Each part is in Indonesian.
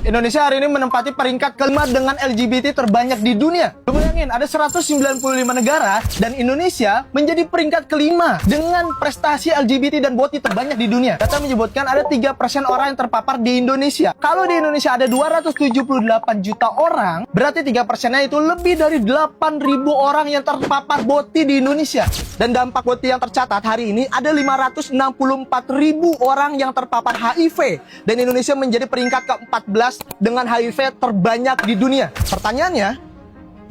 Indonesia hari ini menempati peringkat kelima dengan LGBT terbanyak di dunia. Lu bayangin, ada 195 negara dan Indonesia menjadi peringkat kelima dengan prestasi LGBT dan BOTY terbanyak di dunia. Data menyebutkan ada 3% orang yang terpapar di Indonesia. Kalau di Indonesia ada 278 juta orang, berarti 3%-nya itu lebih dari 8.000 orang yang terpapar BOTY di Indonesia. Dan dampak BOTY yang tercatat hari ini ada 564.000 orang yang terpapar HIV. Dan Indonesia menjadi peringkat ke-14 dengan HIV terbanyak di dunia. Pertanyaannya,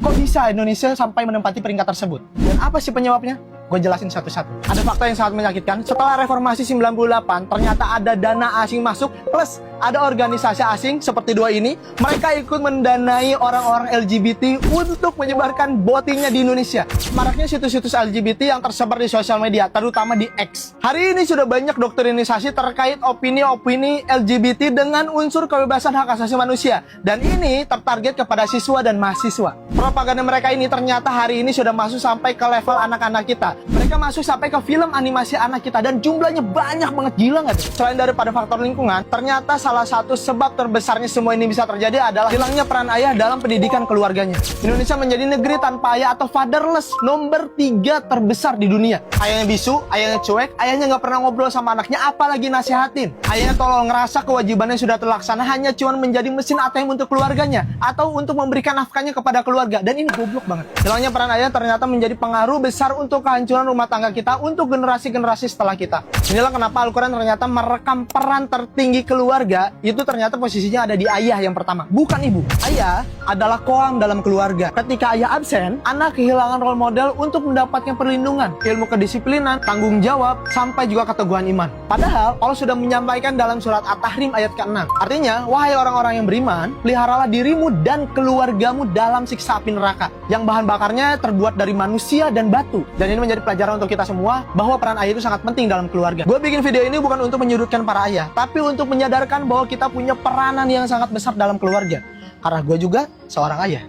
kok bisa Indonesia sampai menempati peringkat tersebut? Dan apa sih penyebabnya? Gue jelasin satu-satu. Ada fakta yang sangat menyakitkan. Setelah reformasi 98, ternyata ada dana asing masuk, plus ada organisasi asing seperti dua ini. Mereka ikut mendanai orang-orang LGBT untuk menyebarkan BOTY-nya di Indonesia. Maraknya situs-situs LGBT yang tersebar di sosial media, terutama di X. Hari ini sudah banyak doktrinisasi terkait opini-opini LGBT dengan unsur kebebasan hak asasi manusia. Dan ini tertarget kepada siswa dan mahasiswa. Propaganda mereka ini ternyata hari ini sudah masuk sampai ke level anak-anak kita. Mereka masuk sampai ke film animasi anak kita dan jumlahnya banyak banget, gila nggak tuh? Selain daripada faktor lingkungan, ternyata salah satu sebab terbesarnya semua ini bisa terjadi adalah hilangnya peran ayah dalam pendidikan keluarganya. Indonesia menjadi negeri tanpa ayah atau fatherless nomor 3 terbesar di dunia. Ayahnya bisu, ayahnya cuek, ayahnya nggak pernah ngobrol sama anaknya, apalagi nasihatin. Ayahnya tolol ngerasa kewajibannya sudah terlaksana, hanya cuma menjadi mesin ATM untuk keluarganya atau untuk memberikan nafkahnya kepada keluarga. Dan ini goblok banget. Hilangnya peran ayah ternyata menjadi pengaruh besar untuk kehancuran rumah tangga kita, untuk generasi-generasi setelah kita. Inilah kenapa Al-Quran ternyata merekam peran tertinggi keluarga, itu ternyata posisinya ada di ayah yang pertama, bukan ibu. Ayah adalah koam dalam keluarga. Ketika ayah absen, anak kehilangan role model untuk mendapatkan perlindungan, ilmu kedisiplinan, tanggung jawab, sampai juga keteguhan iman. Padahal Allah sudah menyampaikan dalam surat At-Tahrim ayat ke-6. Artinya, wahai orang-orang yang beriman, peliharalah dirimu dan keluargamu dalam siksa api neraka, yang bahan bakarnya terbuat dari manusia dan batu. Dan ini menjadi pelajaran untuk kita semua, bahwa peran ayah itu sangat penting dalam keluarga. Gue bikin video ini bukan untuk menyudutkan para ayah, tapi untuk menyadarkan bahwa kita punya peranan yang sangat besar dalam keluarga. Karena gue juga seorang ayah.